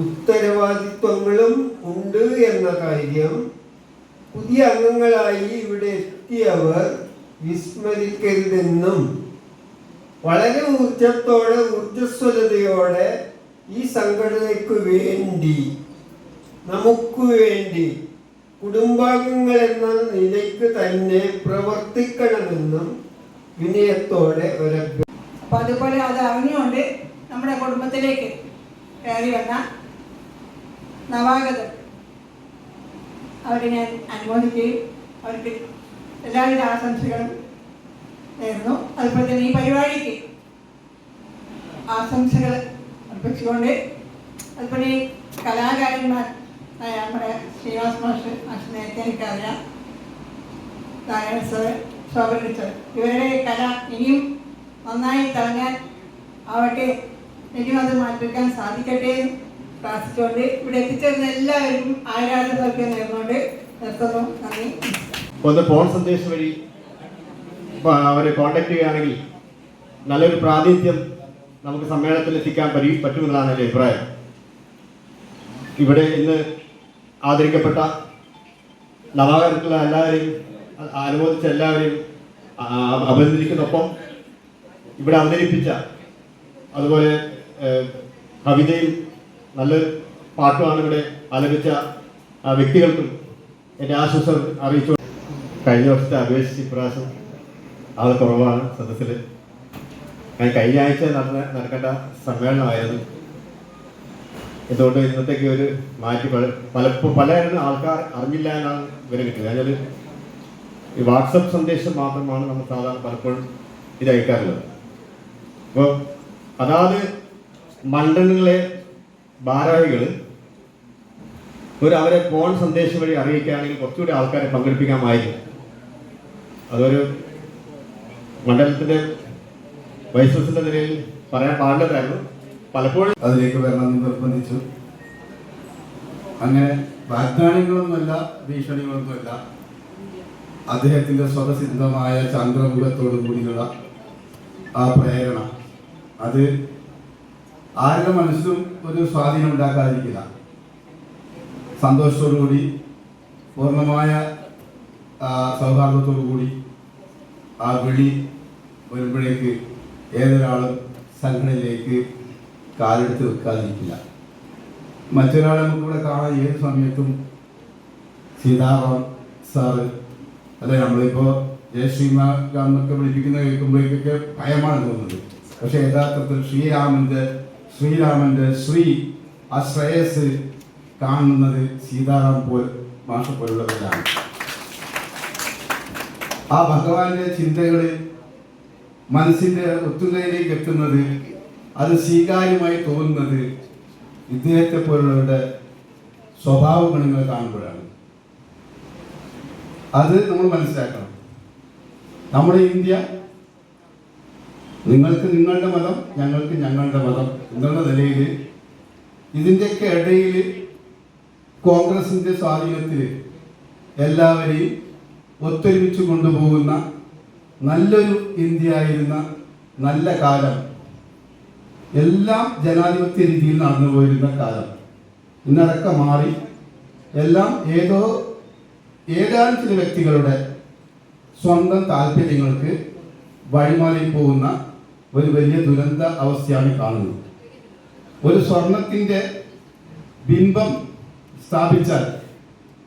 Speaker 9: ഉത്തരവാദിത്വങ്ങളും ഉണ്ട് എന്ന കാര്യം പുതിയ അംഗങ്ങളായി ഇവിടെ എത്തിയവർ വിസ്മരിക്കരുതെന്നും വളരെ ഊർജത്തോടെ ഊർജസ്വലതയോടെ ഈ സംഘടനയ്ക്ക് വേണ്ടി, നമുക്ക് വേണ്ടി, കുടുംബാംഗങ്ങൾ എന്ന നിലയ്ക്ക് തന്നെ പ്രവർത്തിക്കണമെന്നും വിനയത്തോടെ
Speaker 8: അപ്പൊ അതുപോലെ അത് അറിഞ്ഞുകൊണ്ട് നമ്മുടെ കുടുംബത്തിലേക്ക് കയറി വന്ന നവാഗതർ അവരെ ഞാൻ അനുമോദിക്കുകയും അവർക്ക് എല്ലാവിധ ആശംസകളും നേർന്നു. അതുപോലെ തന്നെ ഈ പരിപാടിക്ക് ആശംസകൾ അർപ്പിച്ചുകൊണ്ട് അതുപോലെ ഈ കലാകാരന്മാർ നമ്മുടെ ശ്രീനിവാസ് മാഷ് നേരത്തെ എനിക്കറിയാം, നാരായണ സാർ, ശോഭന സാർ, ഇവരുടെ കല ഇനിയും നന്നായി തിളങ്ങാൻ ആവട്ടെ, ഇനിയും അത് മാറ്റിവെക്കാൻ സാധിക്കട്ടെ എന്ന് പ്രാർത്ഥിച്ചുകൊണ്ട് ഇവിടെ എത്തിച്ചേർന്ന എല്ലാവർക്കും ആരാധകർക്ക് നേർന്നുകൊണ്ട് നിർത്തുന്നു. നന്ദി.
Speaker 3: ഒന്ന് ഫോൺ സന്ദേശം വഴി അവരെ കോൺടാക്ട് ചെയ്യുകയാണെങ്കിൽ നല്ലൊരു പ്രാതിനിധ്യം നമുക്ക് സമ്മേളനത്തിൽ എത്തിക്കാൻ പറ്റുമെന്നാണ് എൻ്റെ അഭിപ്രായം. ഇവിടെ ഇന്ന് ആദരിക്കപ്പെട്ട നവാഗതർക്കുള്ള എല്ലാവരെയും അനുമോദിച്ച എല്ലാവരെയും അഭിനന്ദിക്കുന്നൊപ്പം ഇവിടെ അവതരിപ്പിച്ച, അതുപോലെ കവിതയും നല്ലൊരു പാട്ടുമാണ് ഇവിടെ ആലപിച്ച വ്യക്തികൾക്കും എൻ്റെ ആശ്വാസം അറിയിച്ചു. കഴിഞ്ഞ വർഷത്തെ അപേക്ഷിച്ച് ഇപ്രാവശ്യം ആൾ കുറവാണ് സദസ്സിൽ. ഞാൻ കഴിഞ്ഞ ആഴ്ച നടക്കേണ്ട സമ്മേളനമായിരുന്നു. എന്തുകൊണ്ട് ഇന്നത്തേക്ക് ഒരു മാറ്റി പലരും ആൾക്കാർ അറിഞ്ഞില്ല എന്നാണ് ഇവരെ കിട്ടിയത്. അതിൽ ഈ വാട്സപ്പ് സന്ദേശം മാത്രമാണ് നമ്മൾ സാധാരണ പലപ്പോഴും ഇത് അയക്കാറുള്ളത്. അപ്പോൾ അതാത് മണ്ഡലങ്ങളിലെ ഭാരവാഹികൾ അവരെ ഫോൺ സന്ദേശം വഴി അറിയിക്കുകയാണെങ്കിൽ കുറച്ചുകൂടി ആൾക്കാരെ പങ്കെടുപ്പിക്കാമായിരുന്നു. അതൊരു മണ്ഡലത്തിൻ്റെ വൈസ് പ്രസിഡന്റ് നിലയിൽ പറയാൻ പാടില്ലായിരുന്നു. പലപ്പോഴും
Speaker 4: അതിലേക്ക് വരണമെന്ന് നിർബന്ധിച്ചു. അങ്ങനെ വാഗ്ദാനങ്ങളൊന്നുമല്ല, ഭീഷണികളൊന്നുമല്ല, അദ്ദേഹത്തിൻ്റെ സ്വതസിദ്ധമായ ചന്ദ്രമുഖത്തോടു കൂടിയുള്ള ആ പ്രേരണ അത് ആരുടെ മനസ്സിലും ഒരു സ്വാധീനം ഉണ്ടാക്കാതിരിക്കില്ല. സന്തോഷത്തോടുകൂടി പൂർണ്ണമായ സൗഹാർദ്ദത്തോടു കൂടി ആ വിളി വരുമ്പോഴേക്ക് ഏതൊരാളും സംഘടനയിലേക്ക് കാലെടുത്ത് വെക്കാതിരിക്കില്ല. മറ്റൊരാളെ നമുക്കിവിടെ കാണാൻ ഏത് സമയത്തും സീതാറാം സാറ് അല്ലെ, നമ്മളിപ്പോൾ ജയശ്രീമാന്നൊക്കെ വിളിപ്പിക്കുന്ന കേൾക്കുമ്പോഴേക്കൊക്കെ ഭയമാണ് തോന്നുന്നത്. പക്ഷെ യഥാർത്ഥത്തിൽ ശ്രീരാമന്റെ ശ്രീ ആ ശ്രേയസ് കാണുന്നത് സീതാറാം മാഷ പോലുള്ളവരാണ്. ആ ഭഗവാന്റെ ചിന്തകള് മനസ്സിന്റെ ഒത്തുകയിലേക്ക് എത്തുന്നത്, അത് സ്വീകാര്യമായി തോന്നുന്നത് ഇദ്ദേഹത്തെ പോലുള്ളവരുടെ സ്വഭാവ ഗുണങ്ങൾ കാണുമ്പോഴാണ്. അത് നമ്മൾ മനസ്സിലാക്കണം. നമ്മുടെ ഇന്ത്യ നിങ്ങൾക്ക് നിങ്ങളുടെ മതം, ഞങ്ങൾക്ക് ഞങ്ങളുടെ മതം എന്നുള്ള നിലയിൽ ഇതിൻ്റെയൊക്കെ ഇടയിൽ കോൺഗ്രസിൻ്റെ സ്വാധീനത്തിൽ എല്ലാവരെയും ഒത്തൊരുമിച്ച് കൊണ്ടുപോകുന്ന നല്ലൊരു ഇന്ത്യ ആയിരുന്ന നല്ല കാലം, എല്ലാം ജനാധിപത്യ രീതിയിൽ നടന്നു പോയിരുന്ന കാലം ഇന്നതൊക്കെ മാറി എല്ലാം ഏതാനും ചില വ്യക്തികളുടെ സ്വന്തം താല്പര്യങ്ങൾക്ക് വഴിമാറി പോകുന്ന ഒരു വലിയ ദുരന്ത അവസ്ഥയാണ് കാണുന്നത്. ഒരു സ്വർണത്തിൻ്റെ ബിംബം സ്ഥാപിച്ചാൽ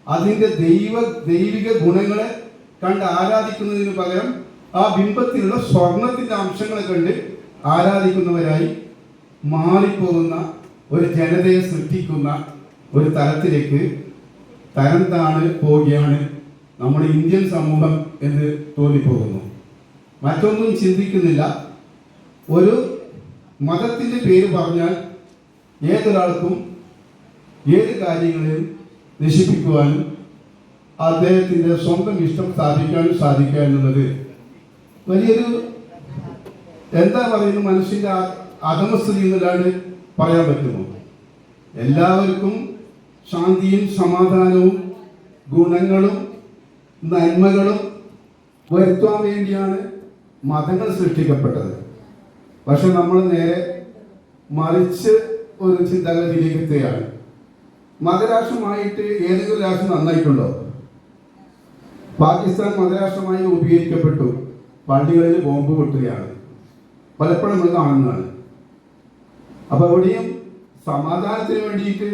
Speaker 4: അതിൻ്റെ ദൈവിക ഗുണങ്ങളെ കണ്ട് ആരാധിക്കുന്നതിന് പകരം ആ ബിംബത്തിലുള്ള സ്വർണത്തിൻ്റെ അംശങ്ങളെ കണ്ട് ആരാധിക്കുന്നവരായി മാറിപ്പോകുന്ന ഒരു ജനതയെ സൃഷ്ടിക്കുന്ന ഒരു തലത്തിലേക്ക് തരം താണ് പോവുകയാണ് നമ്മുടെ ഇന്ത്യൻ സമൂഹം എന്ന് തോന്നിപ്പോകുന്നു. മറ്റൊന്നും ചിന്തിക്കുന്നില്ല. ഒരു മതത്തിൻ്റെ പേര് പറഞ്ഞാൽ ഏതൊരാൾക്കും ഏത് കാര്യങ്ങളെയും നശിപ്പിക്കുവാനും അദ്ദേഹത്തിൻ്റെ സ്വന്തം ഇഷ്ടം സ്ഥാപിക്കാനും സാധിക്കുക എന്നുള്ളത് വലിയൊരു എന്താ പറയുന്നത്, മനുഷ്യൻ്റെ അധമസ്ഥിതി എന്നല്ലാണ്ട് പറയാൻ പറ്റുമോ? എല്ലാവർക്കും ശാന്തിയും സമാധാനവും ഗുണങ്ങളും നന്മകളും വരുത്താൻ വേണ്ടിയാണ് മതങ്ങൾ സൃഷ്ടിക്കപ്പെട്ടത്. പക്ഷെ നമ്മൾ നേരെ മറിച്ച് ഒരു ചിന്താഗതിയിലേക്ക് എത്തുകയാണ്. മതരാഷ്ട്രമായിട്ട് ഏതെങ്കിലും രാഷ്ട്രം നന്നായിട്ടുണ്ടോ? പാകിസ്ഥാൻ മതരാഷ്ട്രമായി രൂപീകരിക്കപ്പെട്ടു, പള്ളികളിൽ ബോംബ് പൊട്ടുകയാണ്, പലപ്പോഴും നമ്മൾ കാണുന്നതാണ്. അപ്പൊ എവിടെയും സമാധാനത്തിന് വേണ്ടിയിട്ട്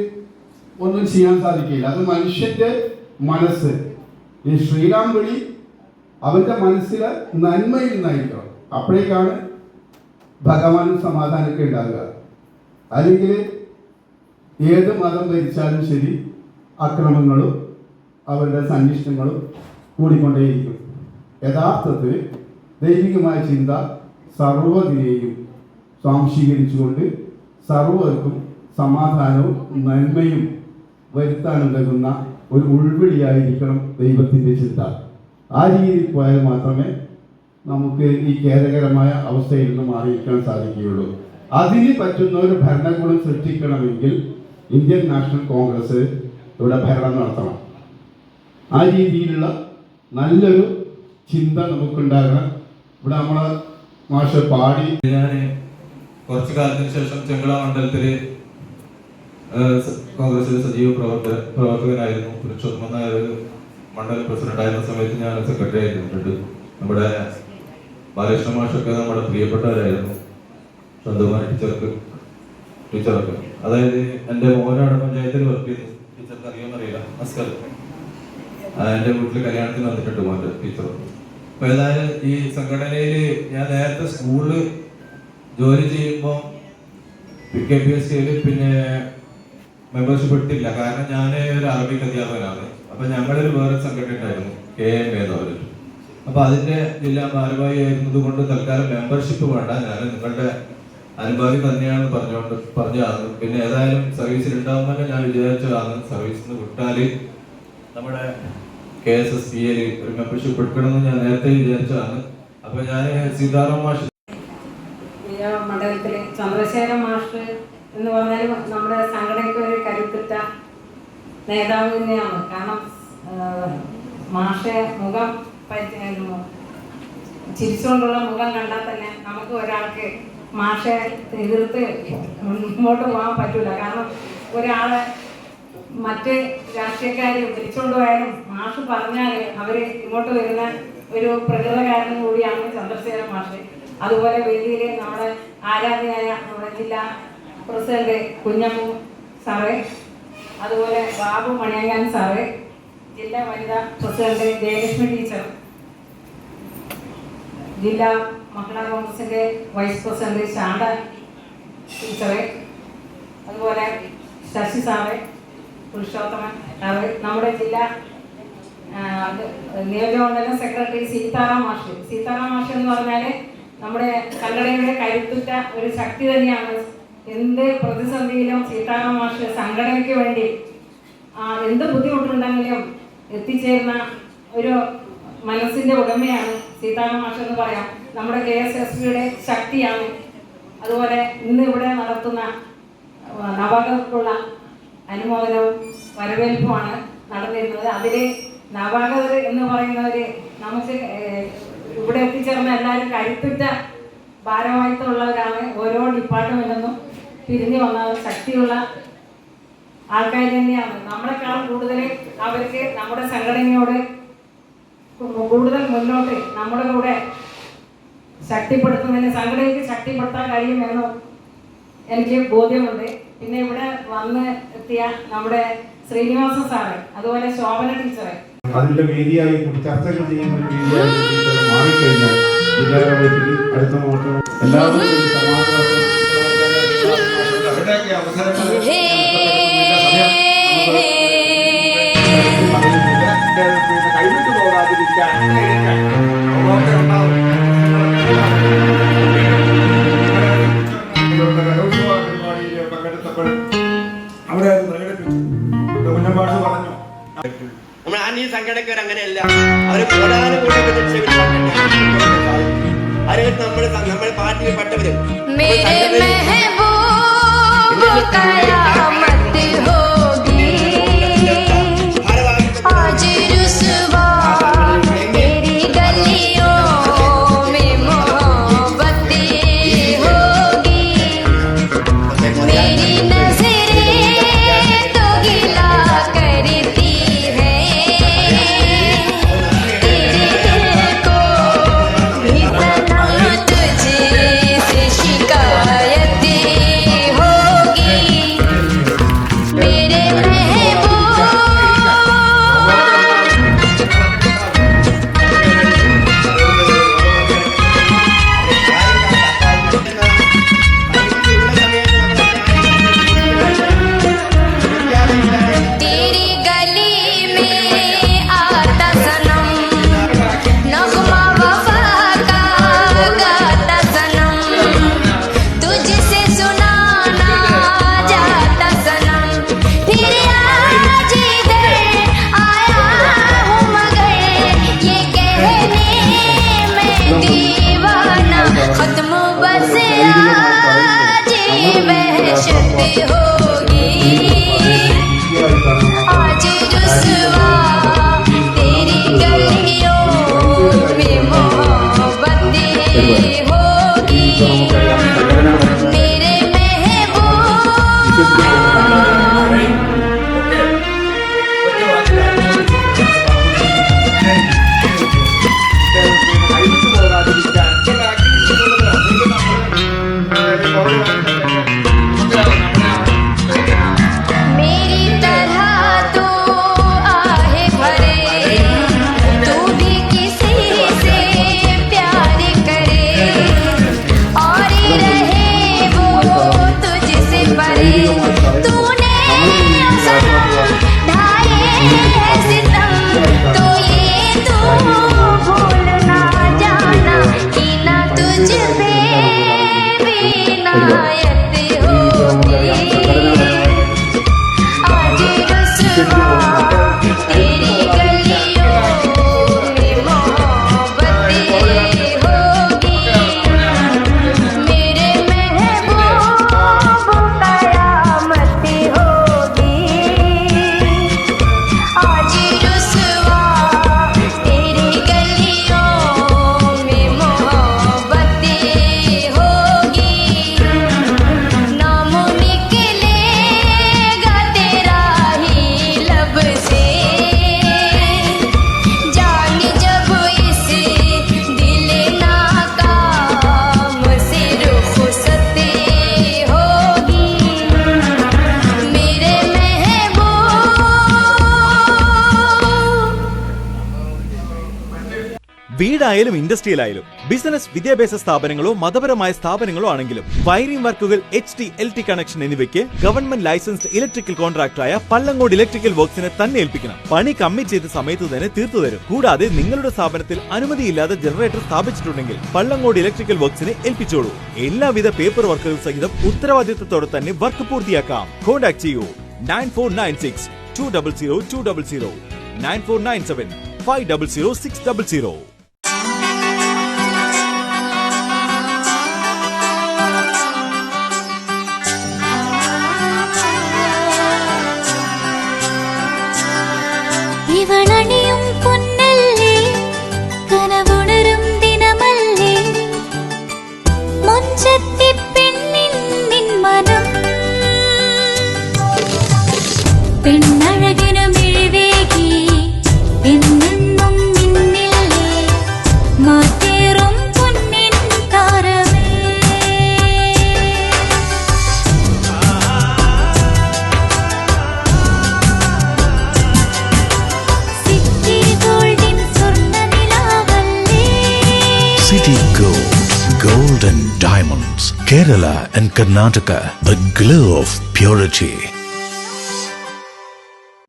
Speaker 4: ഒന്നും ചെയ്യാൻ സാധിക്കില്ല. അത് മനുഷ്യന്റെ മനസ്സ്, ഈ ശ്രീരാം വിളി അവന്റെ മനസ്സിലെ നന്മയിൽ നിന്നായിരിക്കണം. അപ്പോഴേക്കാണ് ഭഗവാനും സമാധാനമൊക്കെ ഉണ്ടാകുക. അല്ലെങ്കിൽ ഏത് മതം ഭരിച്ചാലും ശരി, അക്രമങ്ങളും അവരുടെ സന്നിഷ്ടങ്ങളും കൂടിക്കൊണ്ടേയിരിക്കും. യഥാർത്ഥത്തിൽ ദൈവികമായ ചിന്ത സർവ്വതിനെയും സ്വാംശീകരിച്ചുകൊണ്ട് സർവ്വർക്കും സമാധാനവും നന്മയും വരുത്താനുതകുന്ന ഒരു ഉൾവിളിയായിരിക്കണം ദൈവത്തിൻ്റെ ചിന്ത. ആ രീതിയിൽ പോയാൽ മാത്രമേ നമുക്ക് ഈ ഖേദകരമായ അവസ്ഥയിൽ നിന്ന് മാറിയിരിക്കാൻ സാധിക്കുകയുള്ളൂ. അതിന് പറ്റുന്ന ഒരു ഭരണകൂടം സൃഷ്ടിക്കണമെങ്കിൽ ഇന്ത്യൻ നാഷണൽ കോൺഗ്രസ് ഇവിടെ ഭരണം നടത്തണം. ആ രീതിയിലുള്ള നല്ലൊരു ചിന്ത നമുക്കുണ്ടാകണം. ഇവിടെ നമ്മളെ മാഷ് പാടി.
Speaker 10: ഞാൻ കുറച്ചു കാലത്തിന് ശേഷം ചെങ്കള മണ്ഡലത്തിൽ കോൺഗ്രസിലെ സജീവ പ്രവർത്തകനായിരുന്നു. പുരുഷോത്തമൻ നായർ മണ്ഡല പ്രസിഡന്റ് ആയിരുന്ന സമയത്ത് ഞാൻ സെക്രട്ടറി ആയിരുന്നിട്ടുണ്ട്. നമ്മുടെ ബാലകൃഷ്ണ മാഷൊക്കെ നമ്മുടെ പ്രിയപ്പെട്ടവരായിരുന്നു. സ്വന്തമായ ടീച്ചറൊക്കെ അതായത് എൻ്റെ മോനാണ് പഞ്ചായത്തിൽ വർക്ക് ചെയ്തു. ടീച്ചർക്ക് അറിയാമെന്നറിയില്ല. നമസ്കാരം. എൻ്റെ വീട്ടിൽ കല്യാണത്തിന് വന്നിട്ടുണ്ട് മോൻ്റെ ടീച്ചർ. അപ്പോൾ ഏതായാലും ഈ സംഘടനയിൽ ഞാൻ നേരത്തെ സ്കൂളിൽ ജോലി ചെയ്യുമ്പോൾ KPSCയിൽ പിന്നെ മെമ്പർഷിപ്പ് എടുത്തില്ല. കാരണം ഞാൻ ഒരു അറബിക് അധ്യാപകനാണ്. അപ്പം ഞങ്ങളൊരു വേറെ സംഘടന ഉണ്ടായിരുന്നു, KMA എന്ന് പറഞ്ഞിട്ട്. അപ്പോൾ അതിൻ്റെ ജില്ലാ ഭാരവാഹി ആയിരുന്നത് കൊണ്ട് തൽക്കാലം മെമ്പർഷിപ്പ് വേണ്ട, ഞാൻ നിങ്ങളുടെ അനുഭാവി തന്നെയാണെന്ന് പറഞ്ഞതാണ്. പിന്നെ ഏതായാലും സർവീസിൽ ഉണ്ടാകുമ്പോൾ ഞാൻ വിചാരിച്ചതാണ് സർവീസിൽ നിന്ന് വിട്ടാൽ നമ്മുടെ KSSPയിൽ ഒരു മെമ്പർഷിപ്പ് എടുക്കണമെന്ന് ഞാൻ നേരത്തെ വിചാരിച്ചതാണ്. അപ്പോൾ ഞാൻ സീതാറാം മാഷ്
Speaker 11: മണ്ഡലത്തിലെ ചന്ദ്രശേഖരൻ മാഷ് എന്ന് പറഞ്ഞാൽ നമ്മുടെ സംഘടനയ്ക്ക് ഒരു കരുത്തുറ്റ നേതാവ് തന്നെയാണ്. കാരണം മാഷെ മുഖം ചിരിച്ചുകൊണ്ടുള്ള മുഖം കണ്ടാൽ തന്നെ നമുക്ക് ഒരാൾക്ക് മാഷെ എതിർത്ത് മുന്നോട്ട് പോകാൻ പറ്റൂല. കാരണം ഒരാളെ മറ്റ് രാഷ്ട്രീയക്കാർ വിളിച്ചുകൊണ്ട് പോയാലും മാഷ് പറഞ്ഞാൽ അവർ ഇങ്ങോട്ട് വരുന്ന ഒരു പ്രകൃതകാരനും കൂടിയാണ് ചന്ദ്രശേഖരൻ മാഷ്. അതുപോലെ വേദിയിൽ നമ്മുടെ ആരാധ്യയായ നമ്മുടെ ജില്ലാ പ്രസിഡന്റ് കുഞ്ഞമ്മു സാറ്, അതുപോലെ ബാബു മണിയങ്ങാൻ സാറ്, ജില്ലാ വനിതാ പ്രസിഡന്റ് ജയലക്ഷ്മി ടീച്ചർ, ജില്ലാ മഹിളാ കോൺഗ്രസിന്റെ വൈസ് പ്രസിഡന്റ് ശാന്ത ടീച്ചറെ, അതുപോലെ ശശി സാറ്, പുരുഷോത്തമൻ സാറ്, നമ്മുടെ ജില്ലാ നിയോജകമണ്ഡലം സെക്രട്ടറി സീതാറാം മാഷ്. സീതാറാം മാഷ് എന്ന് പറഞ്ഞാൽ നമ്മുടെ സംഘടനയുടെ കരുത്തുറ്റ ഒരു ശക്തി തന്നെയാണ്. എന്ത് പ്രതിസന്ധിയിലും സീതാറാം മാഷ് സംഘടനയ്ക്ക് വേണ്ടി എന്ത് ബുദ്ധിമുട്ടുണ്ടെങ്കിലും എത്തിച്ചേരുന്ന ഒരു മനസ്സിന്റെ ഉടമയാണ് സീതാറാം മാഷ് എന്ന് പറയാം. നമ്മുടെ KSSPയുടെ ശക്തിയാണ്. അതുപോലെ ഇന്ന് ഇവിടെ നടത്തുന്ന നവാഗതർക്കുള്ള അനുമോദനവും വരവേൽപ്പുമാണ് നടന്നിരുന്നത്. അതിൽ നവാഗതർ എന്ന് പറയുന്നവർ നമുക്ക് ഇവിടെ എത്തിച്ചേർന്ന എല്ലാവരും കരുത്തുറ്റ ഭാരവാഹിത്വമുള്ളവരാണ്. ഓരോ ഡിപ്പാർട്ട്മെന്റിൽ പിരിഞ്ഞു വന്ന ശക്തിയുള്ള ആൾക്കാർ തന്നെയാണ്. നമ്മളെക്കാൾ കൂടുതൽ അവർക്ക് നമ്മുടെ സംഘടനയോട് കൂടുതൽ മുന്നോട്ട് നമ്മുടെ കൂടെ ശക്തിപ്പെടുത്തുന്നതിന് സംഘടനയ്ക്ക് ശക്തിപ്പെടുത്താൻ കഴിയുമെന്നും എനിക്ക് ബോധ്യമുണ്ട്. പിന്നെ ഇവിടെ വന്ന് എത്തിയ നമ്മുടെ ശ്രീനിവാസൻ സാറ്, അതുപോലെ ശോഭന ടീച്ചറെ,
Speaker 4: അതിന്റെ വേദിയായി ചർച്ചകൾ ചെയ്യുന്ന ഒരു വേദിയായി മാറിക്കഴിഞ്ഞാൽ ജില്ലാതലത്തിൽ അടുത്ത മാസം എല്ലാവരും
Speaker 1: കൈവിട്ടു പോകാതിരിക്കാൻ കലോത്സവ പരിപാടിയിൽ പങ്കെടുത്തപ്പോൾ അവിടെ അത് പ്രകടിപ്പിച്ചു. കുഞ്ഞമ്പാട്ട് പറഞ്ഞു
Speaker 3: നമ്മൾ ഈ സംഘടനക്കാർ അങ്ങനെയല്ല, അവർ നമ്മൾ പാർട്ടിയിൽപ്പെട്ടവരും
Speaker 12: വീടായാലും ഇൻഡസ്ട്രിയിലായാലും ബിസിനസ്, വിദ്യാഭ്യാസ സ്ഥാപനങ്ങളോ മതപരമായ സ്ഥാപനങ്ങളോ ആണെങ്കിലും വയറിംഗ് വർക്കുകൾ, HT, LT കണക്ഷൻ എന്നിവയ്ക്ക് ഗവൺമെന്റ് ലൈസൻസ്ഡ് ഇലക്ട്രിക്കൽ കോൺട്രാക്ടറായ പള്ളങ്ങോട് ഇലക്ട്രിക്കൽ വർക്സിനെ തന്നെ ഏൽപ്പിക്കണം. പണി കമ്മിറ്റ് ചെയ്ത സമയത്ത് തന്നെ തീർത്തു തരും. കൂടാതെ നിങ്ങളുടെ സ്ഥാപനത്തിൽ അനുമതിയില്ലാതെ ജനറേറ്റർ സ്ഥാപിച്ചിട്ടുണ്ടെങ്കിൽ പള്ളങ്ങോട് ഇലക്ട്രിക്കൽ വർക്സിനെ ഏൽപ്പിച്ചോളൂ. എല്ലാവിധ പേപ്പർ വർക്കുകൾ സഹിതം ഉത്തരവാദിത്തത്തോടെ തന്നെ വർക്ക് പൂർത്തിയാക്കാം. കോൺടാക്ട് ചെയ്യൂ 9496 200 200 9497 500 600.
Speaker 13: ഇവളണിയും പൊന്നല്ലേ, കനവുണരും ദിനമല്ലേ, മുഞ്ചത്തി പെണ്ണിൻ നിൻ മനം, പെണ്ണഴകിനു മിഴിവേകി എന്നെന്നും നിന്നില്ലേ, മാറ്റേറും പൊന്നിൻ താരമേ.
Speaker 14: City Gold and Diamonds, Kerala and Karnataka, the glow of purity.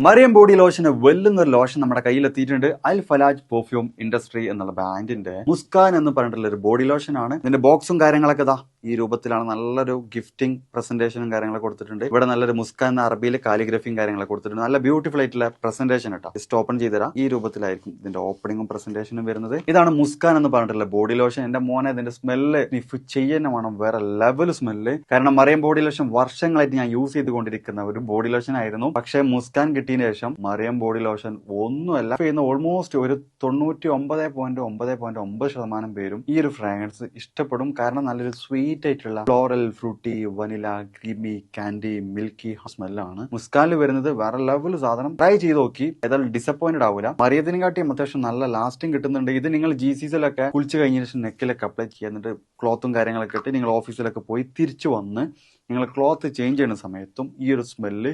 Speaker 15: Mariyam body ലോഷന് വെല്ലുന്നൊരു ലോഷൻ നമ്മുടെ കയ്യിലെത്തിയിട്ടുണ്ട്. അൽ ഫലാജ് പെർഫ്യൂം ഇൻഡസ്ട്രി എന്നുള്ള ബ്രാൻഡിന്റെ മുസ്കാൻ എന്ന് പറഞ്ഞിട്ടുള്ള ഒരു ബോഡി ലോഷൻ ആണ്. ഇതിന്റെ ബോക്സും കാര്യങ്ങളൊക്കെ ഇതാ ഈ രൂപത്തിലാണ്. നല്ലൊരു ഗിഫ്റ്റിംഗ് പ്രസന്റേഷനും കാര്യങ്ങളൊക്കെ കൊടുത്തിട്ടുണ്ട്. ഇവിടെ നല്ലൊരു മുസ്കാൻ എന്ന അറബിയിൽ കാലിഗ്രഫിയും കാര്യങ്ങളൊക്കെ കൊടുത്തിട്ടുണ്ട്. നല്ല ബ്യൂട്ടിഫുൾ ആയിട്ടുള്ള പ്രസന്റേഷൻ കേട്ടോ. ജസ്റ്റ് ഓപ്പൺ ചെയ്തുതരാം. ഈ രൂപത്തിലായിരിക്കും ഇതിന്റെ ഓപ്പണിങ്ങും പ്രസന്റേഷനും വരുന്നത്. ഇതാണ് മുസ്കാൻ എന്ന് പറഞ്ഞിട്ടുള്ള ബോഡി ലോഷൻ. എന്റെ മോനെ ഇതിന്റെ സ്മെല്ല് സ്നിഫ് ചെയ്യുന്ന വേണം, വേറെ ലെവൽ സ്മെല്ല്. കാരണം മറിയം ബോഡി ലോഷൻ വർഷങ്ങളായിട്ട് ഞാൻ യൂസ് ചെയ്തുകൊണ്ടിരിക്കുന്ന ഒരു ബോഡി ലോഷൻ ആയിരുന്നു. പക്ഷേ മുസ്കാൻ കിട്ടിയതിന് ശേഷം മറിയം ബോഡി ലോഷൻ ഒന്നുമല്ല ചെയ്യുന്ന ഓൾമോസ്റ്റ് ഒരു 99.9% പേരും ഈ ഒരു ഫ്രാഗ്രൻസ് ഇഷ്ടപ്പെടും. കാരണം നല്ലൊരു സ്വീറ്റ് ആയിട്ടുള്ള floral, fruity, vanilla, creamy, candy, milky സ്മെല്ലാണ് മുസ്കാനിൽ വരുന്നത്. വേറെ ലെവൽ സാധനം. ട്രൈ ചെയ്ത് നോക്കി, ഏതായാലും ഡിസപ്പോയിന്റഡ് ആവില്ല. മറിയത്തിനും കാട്ടിയും അത്യാവശ്യം നല്ല ലാസ്റ്റിംഗ് കിട്ടുന്നുണ്ട്. ഇത് നിങ്ങൾ GCCയിലൊക്കെ കുളിച്ച് കഴിഞ്ഞ ശേഷം നെക്കിലൊക്കെ അപ്ലൈ ചെയ്യുന്നുണ്ട്. ക്ലോത്തും കാര്യങ്ങളൊക്കെ ഇട്ട് നിങ്ങൾ ഓഫീസിലൊക്കെ പോയി തിരിച്ചു വന്ന് നിങ്ങൾ ക്ലോത്ത് ചേഞ്ച് ചെയ്യുന്ന സമയത്തും ഈ ഒരു സ്മെല്ല്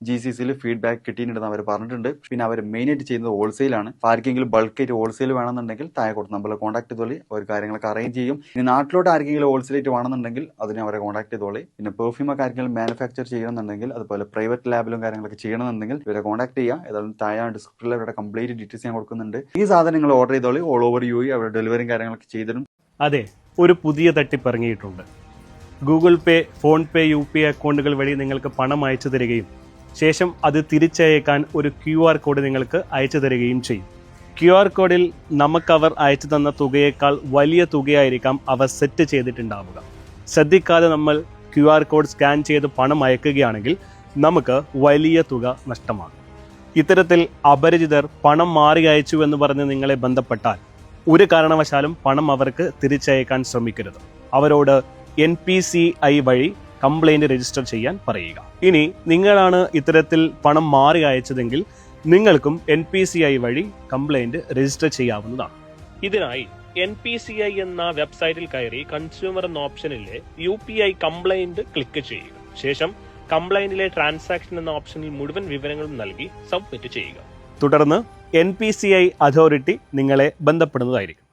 Speaker 15: GCCയിൽ ഫീഡ്ബാക്ക് കിട്ടിയിട്ടുണ്ടെന്ന് അവർ പറഞ്ഞിട്ടുണ്ട്. പിന്നെ അവർ മെയിനായിട്ട് ചെയ്യുന്നത് ഹോൾസെയിലാണ്. ആർക്കെങ്കിലും ബൾക്കായിട്ട് ഹോൾസെയിൽ വേണമെന്നുണ്ടെങ്കിൽ താഴെ കൊടുത്ത് നമ്മളെ കോൺടാക്ട് ചെയ്തോളി. അവർ കാര്യങ്ങളൊക്കെ അറേഞ്ച് ചെയ്യും. ഇനി നാട്ടിലോട്ട് ആർക്കെങ്കിലും ഹോൾസെയിലായിട്ട് വേണമെന്നുണ്ടെങ്കിൽ അതിനെ അവരെ കോൺടാക്ട് ചെയ്തോളി. പിന്നെ പെർഫ്യൂമൊക്കെ ആർക്കെങ്കിലും മാനുഫാക്ചർ ചെയ്യണമെന്നുണ്ടെങ്കിൽ അതുപോലെ പ്രൈവറ്റ് ലാബിലും കാര്യങ്ങളൊക്കെ ചെയ്യണമെന്നുണ്ടെങ്കിൽ ഇവരെ കോൺടാക്ട് ചെയ്യുക. ഏതായാലും താഴെ ഡിസ്ക്രിപ്ഷനിൽ അവരുടെ കംപ്ലീറ്റ് ഡീറ്റെയിൽസ് ഞാൻ കൊടുക്കുന്നുണ്ട്. ഈ സാധനം നിങ്ങൾ ഓർഡർ ചെയ്തോളി. ഓൾ ഓവർ UAE അവരുടെ ഡെലിവറിയും കാര്യങ്ങളൊക്കെ ചെയ്തിടും.
Speaker 16: അതെ, ഒരു പുതിയ തട്ടിപ്പ് ഇറങ്ങിയിട്ടുണ്ട്. ഗൂഗിൾ പേ, ഫോൺ പേ, UPI അക്കൗണ്ടുകൾ വഴി നിങ്ങൾക്ക് പണം അയച്ചു തരികയും ശേഷം അത് തിരിച്ചയക്കാൻ ഒരു QR കോഡ് നിങ്ങൾക്ക് അയച്ചു തരികയും ചെയ്യും. QR കോഡിൽ നമുക്കവർ അയച്ചു തന്ന തുകയേക്കാൾ വലിയ തുകയായിരിക്കാം അവർ സെറ്റ് ചെയ്തിട്ടുണ്ടാവുക. ശ്രദ്ധിക്കാതെ നമ്മൾ QR കോഡ് സ്കാൻ ചെയ്ത് പണം അയക്കുകയാണെങ്കിൽ നമുക്ക് വലിയ തുക നഷ്ടമാകും. ഇത്തരത്തിൽ അപരിചിതർ പണം മാറി അയച്ചു എന്ന് പറഞ്ഞ് നിങ്ങളെ ബന്ധപ്പെട്ടാൽ ഒരു കാരണവശാലും പണം അവർക്ക് തിരിച്ചയക്കാൻ ശ്രമിക്കരുത്. അവരോട് NPCI വഴി കംപ്ലൈന്റ് രജിസ്റ്റർ ചെയ്യാൻ പറയുക. ഇനി നിങ്ങളാണ് ഇത്തരത്തിൽ പണം മാറി അയച്ചതെങ്കിൽ നിങ്ങൾക്കും NPCI വഴി കംപ്ലൈന്റ് രജിസ്റ്റർ ചെയ്യാവുന്നതാണ്. ഇതിനായി NPCI എന്ന വെബ്സൈറ്റിൽ കയറി കൺസ്യൂമർ എന്ന ഓപ്ഷനിലെ UPI കംപ്ലൈന്റ് ക്ലിക്ക് ചെയ്യുക. ശേഷം കംപ്ലൈന്റിലെ ട്രാൻസാക്ഷൻ എന്ന ഓപ്ഷനിൽ മുഴുവൻ വിവരങ്ങളും നൽകി സബ്മിറ്റ് ചെയ്യുക. തുടർന്ന് NPCI അതോറിറ്റി നിങ്ങളെ ബന്ധപ്പെടുന്നതായിരിക്കും.